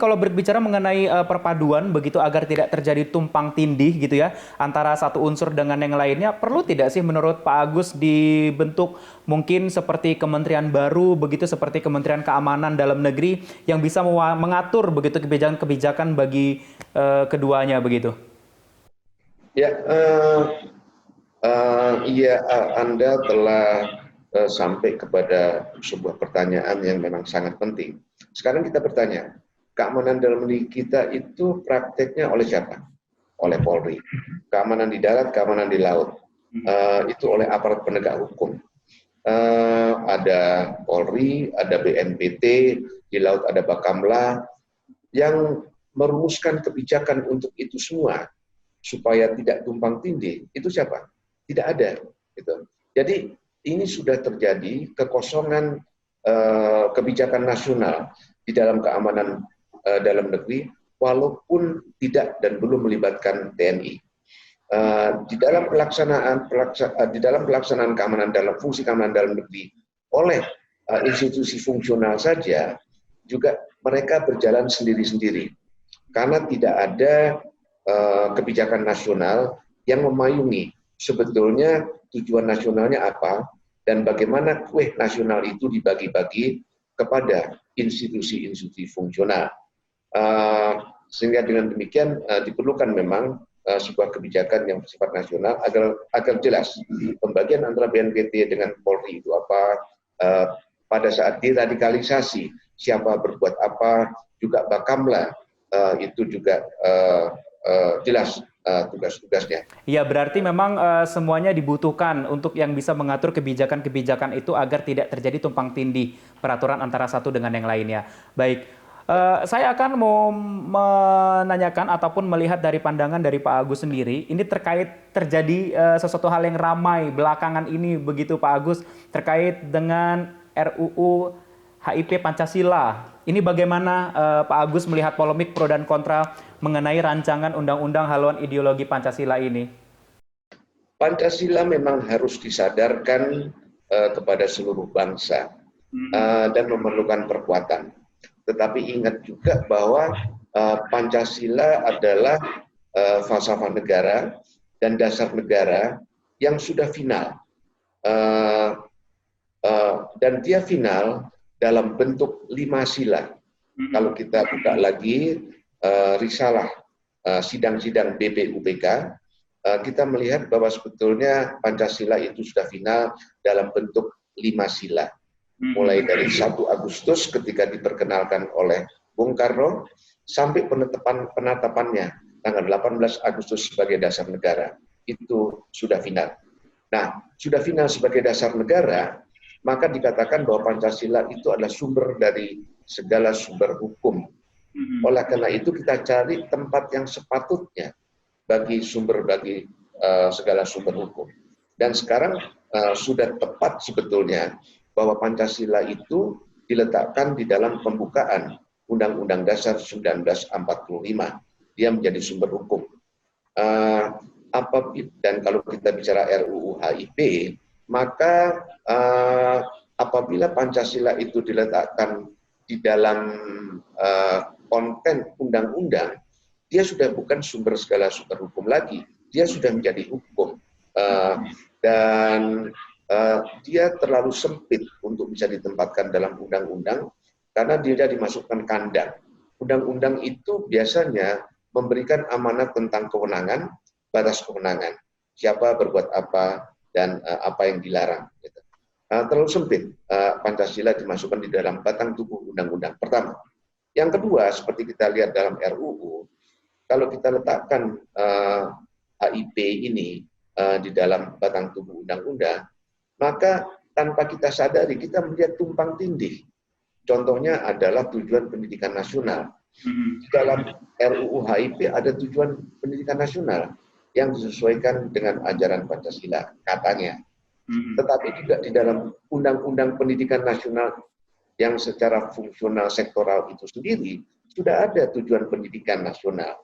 kalau berbicara mengenai perpaduan begitu agar tidak terjadi tumpang tindih gitu ya antara satu unsur dengan yang lainnya, perlu tidak sih menurut Pak Agus dibentuk mungkin seperti kementerian baru begitu seperti Kementerian Keamanan Dalam Negeri yang bisa mengatur begitu kebijakan-kebijakan bagi keduanya begitu? Ya, iya, Anda telah sampai kepada sebuah pertanyaan yang memang sangat penting. Sekarang kita bertanya, keamanan dalam negeri kita itu prakteknya oleh siapa? Oleh Polri. Keamanan di darat, keamanan di laut, itu oleh aparat penegak hukum. Ada Polri, ada BNPT, di laut ada Bakamla, yang merumuskan kebijakan untuk itu semua supaya tidak tumpang tindih. Itu siapa? Tidak ada. Gitu. Jadi ini sudah terjadi kekosongan kebijakan nasional di dalam keamanan dalam negeri, walaupun tidak dan belum melibatkan TNI. Di dalam pelaksanaan keamanan dalam fungsi keamanan dalam negeri oleh institusi fungsional saja juga mereka berjalan sendiri-sendiri karena tidak ada kebijakan nasional yang memayungi sebetulnya tujuan nasionalnya apa dan bagaimana kue nasional itu dibagi-bagi kepada institusi-institusi fungsional. Sehingga dengan demikian diperlukan memang sebuah kebijakan yang bersifat nasional agar jelas pembagian antara BNPT dengan Polri itu apa, pada saat diradikalisasi siapa berbuat apa, juga Bakamla itu juga jelas tugas-tugasnya. Ya, berarti memang semuanya dibutuhkan untuk yang bisa mengatur kebijakan-kebijakan itu agar tidak terjadi tumpang tindih peraturan antara satu dengan yang lainnya. Baik, saya akan mau menanyakan ataupun melihat dari pandangan dari Pak Agus sendiri. Ini terkait terjadi sesuatu hal yang ramai belakangan ini begitu Pak Agus terkait dengan RUU HIP Pancasila. Ini bagaimana Pak Agus melihat polemik pro dan kontra mengenai rancangan undang-undang haluan ideologi Pancasila ini? Pancasila memang harus disadarkan kepada seluruh bangsa dan memerlukan perkuatan. Tetapi ingat juga bahwa Pancasila adalah falsafah negara dan dasar negara yang sudah final. Dan dia final dalam bentuk 5 sila. Kalau kita buka lagi risalah sidang-sidang BPUPK, kita melihat bahwa sebetulnya Pancasila itu sudah final dalam bentuk 5 sila. Mulai dari 1 Agustus ketika diperkenalkan oleh Bung Karno sampai penetapannya tanggal 18 Agustus sebagai dasar negara. Itu sudah final. Nah, sudah final sebagai dasar negara, maka dikatakan bahwa Pancasila itu adalah sumber dari segala sumber hukum. Oleh karena itu kita cari tempat yang sepatutnya bagi segala sumber hukum. Dan sekarang sudah tepat sebetulnya bahwa Pancasila itu diletakkan di dalam pembukaan Undang-Undang Dasar 1945. Dia menjadi sumber hukum. Dan kalau kita bicara RUU HIP, maka apabila Pancasila itu diletakkan di dalam konten undang-undang, dia sudah bukan sumber segala sumber hukum lagi, dia sudah menjadi hukum. Dan dia terlalu sempit untuk bisa ditempatkan dalam undang-undang karena dia dimasukkan kandang. Undang-undang itu biasanya memberikan amanat tentang kewenangan, batas kewenangan, siapa berbuat apa, dan apa yang dilarang. Terlalu sempit Pancasila dimasukkan di dalam batang tubuh undang-undang. Pertama. Yang kedua, seperti kita lihat dalam RUU, kalau kita letakkan HIP ini di dalam batang tubuh undang-undang, maka tanpa kita sadari kita melihat tumpang tindih. Contohnya adalah tujuan pendidikan nasional. Di dalam RUU HIP ada tujuan pendidikan nasional yang disesuaikan dengan ajaran Pancasila, katanya. Tetapi juga di dalam Undang-Undang Pendidikan Nasional yang secara fungsional sektoral itu sendiri, sudah ada tujuan pendidikan nasional.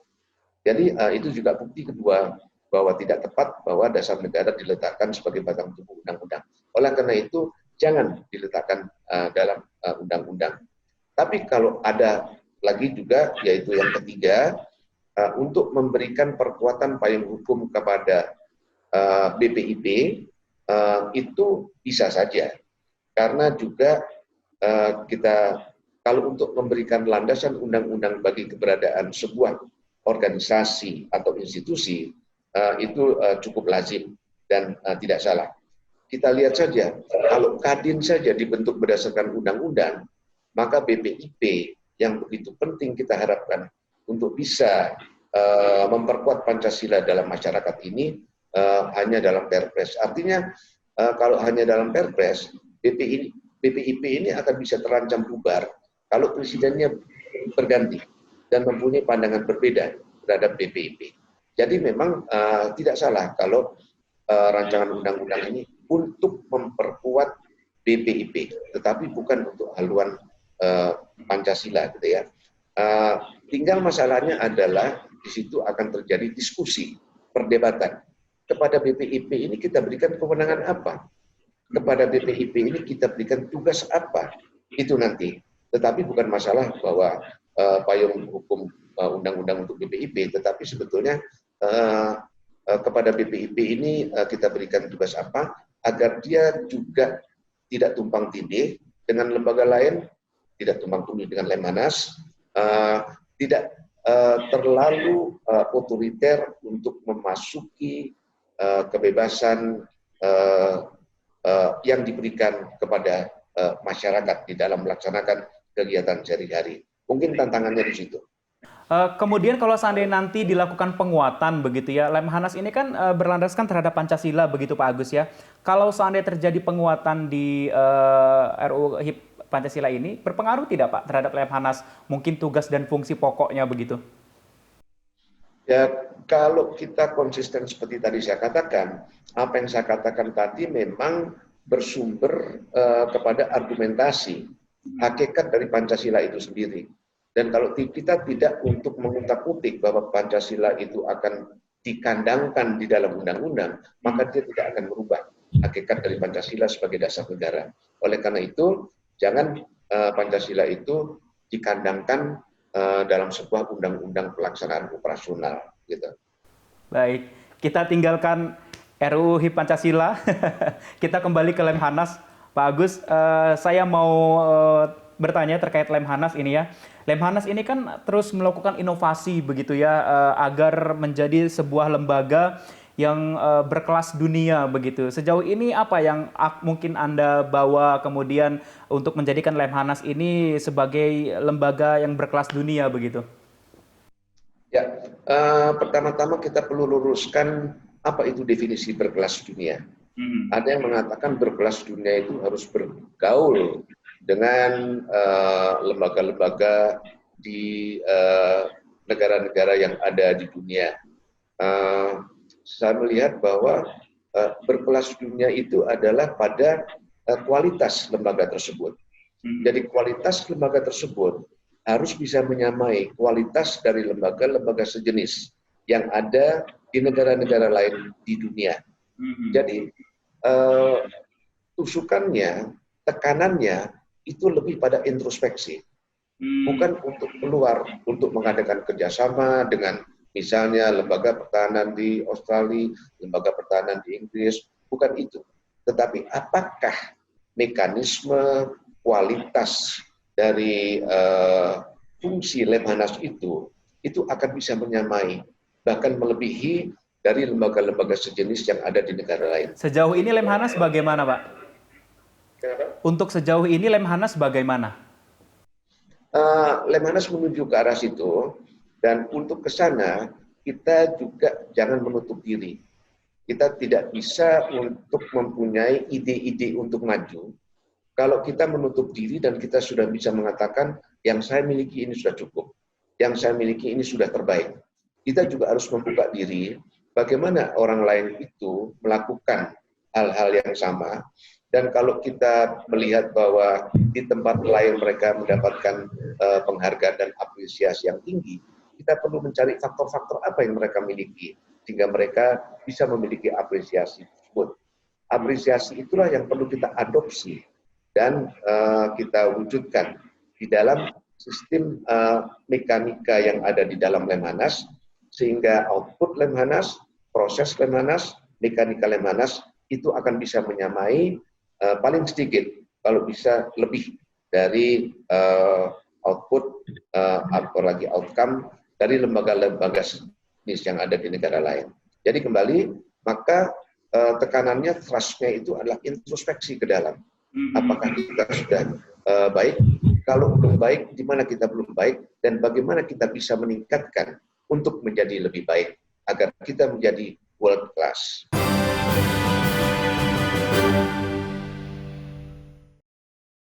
Jadi itu juga bukti kedua bahwa tidak tepat bahwa dasar negara diletakkan sebagai batang tubuh undang-undang. Oleh karena itu, jangan diletakkan dalam undang-undang. Tapi kalau ada lagi juga, yaitu yang ketiga, untuk memberikan perkuatan payung hukum kepada BPIP itu bisa saja, karena juga kita kalau untuk memberikan landasan undang-undang bagi keberadaan sebuah organisasi atau institusi itu cukup lazim dan tidak salah. Kita lihat saja, kalau Kadin saja dibentuk berdasarkan undang-undang, maka BPIP yang begitu penting kita harapkan untuk bisa memperkuat Pancasila dalam masyarakat ini hanya dalam Perpres. Artinya kalau hanya dalam Perpres, BPIP ini akan bisa terancam bubar kalau presidennya berganti dan mempunyai pandangan berbeda terhadap BPIP. Jadi memang tidak salah kalau rancangan undang-undang ini untuk memperkuat BPIP, tetapi bukan untuk haluan Pancasila, gitu ya. Tinggal masalahnya adalah di situ akan terjadi diskusi, perdebatan. Kepada BPIP ini kita berikan kewenangan apa? Kepada BPIP ini kita berikan tugas apa? Itu nanti. Tetapi bukan masalah bahwa payung hukum undang-undang untuk BPIP, tetapi sebetulnya kepada BPIP ini kita berikan tugas apa agar dia juga tidak tumpang tindih dengan lembaga lain, tidak tumpang tindih dengan Lemhanas, tidak terlalu otoriter untuk memasuki kebebasan yang diberikan kepada masyarakat di dalam melaksanakan kegiatan sehari-hari. Mungkin tantangannya di situ. Kemudian kalau seandainya nanti dilakukan penguatan begitu ya, Lemhanas ini kan berlandaskan terhadap Pancasila begitu Pak Agus ya. Kalau seandainya terjadi penguatan di RUU HIP Pancasila ini, berpengaruh tidak Pak terhadap Lemhanas, mungkin tugas dan fungsi pokoknya begitu? Ya, kalau kita konsisten seperti tadi saya katakan, apa yang saya katakan tadi memang bersumber kepada argumentasi hakikat dari Pancasila itu sendiri. Dan kalau kita tidak untuk mengutak-utik bahwa Pancasila itu akan dikandangkan di dalam undang-undang, maka dia tidak akan merubah hakikat dari Pancasila sebagai dasar negara. Oleh karena itu, jangan Pancasila itu dikandangkan dalam sebuah undang-undang pelaksanaan operasional. Gitu. Baik, kita tinggalkan RUU HIP Pancasila, kita kembali ke Lemhanas. Pak Agus, saya mau bertanya terkait Lemhanas ini ya. Lemhanas ini kan terus melakukan inovasi begitu ya, agar menjadi sebuah lembaga yang berkelas dunia begitu. Sejauh ini apa yang mungkin Anda bawa kemudian untuk menjadikan Lemhanas ini sebagai lembaga yang berkelas dunia begitu? Ya, pertama-tama kita perlu luruskan apa itu definisi berkelas dunia. Ada yang mengatakan berkelas dunia itu harus bergaul dengan lembaga-lembaga di negara-negara yang ada di dunia. Saya melihat bahwa berkelas dunia itu adalah pada kualitas lembaga tersebut. Jadi kualitas lembaga tersebut harus bisa menyamai kualitas dari lembaga-lembaga sejenis yang ada di negara-negara lain di dunia. Jadi tusukannya, tekanannya itu lebih pada introspeksi, bukan untuk keluar, untuk mengadakan kerjasama dengan misalnya lembaga pertahanan di Australia, lembaga pertahanan di Inggris, bukan itu. Tetapi apakah mekanisme kualitas dari fungsi Lemhanas itu akan bisa menyamai, bahkan melebihi dari lembaga-lembaga sejenis yang ada di negara lain. Sejauh ini Lemhanas bagaimana, Pak? Kenapa? Untuk sejauh ini Lemhanas bagaimana? Lemhanas menuju ke arah situ, dan untuk ke sana kita juga jangan menutup diri. Kita tidak bisa untuk mempunyai ide-ide untuk maju kalau kita menutup diri dan kita sudah bisa mengatakan yang saya miliki ini sudah cukup, yang saya miliki ini sudah terbaik. Kita juga harus membuka diri bagaimana orang lain itu melakukan hal-hal yang sama. Dan kalau kita melihat bahwa di tempat lain mereka mendapatkan penghargaan dan apresiasi yang tinggi, kita perlu mencari faktor-faktor apa yang mereka miliki sehingga mereka bisa memiliki apresiasi tersebut. Apresiasi itulah yang perlu kita adopsi dan kita wujudkan di dalam sistem mekanika yang ada di dalam Lemhanas, sehingga output Lemhanas, proses Lemhanas, mekanika Lemhanas itu akan bisa menyamai paling sedikit, kalau bisa lebih dari output atau lagi outcome dari lembaga-lembaga jenis yang ada di negara lain. Jadi kembali, maka tekanannya, thrust-nya itu adalah introspeksi ke dalam. Apakah kita sudah baik? Kalau belum baik, di mana kita belum baik? Dan bagaimana kita bisa meningkatkan untuk menjadi lebih baik agar kita menjadi world class.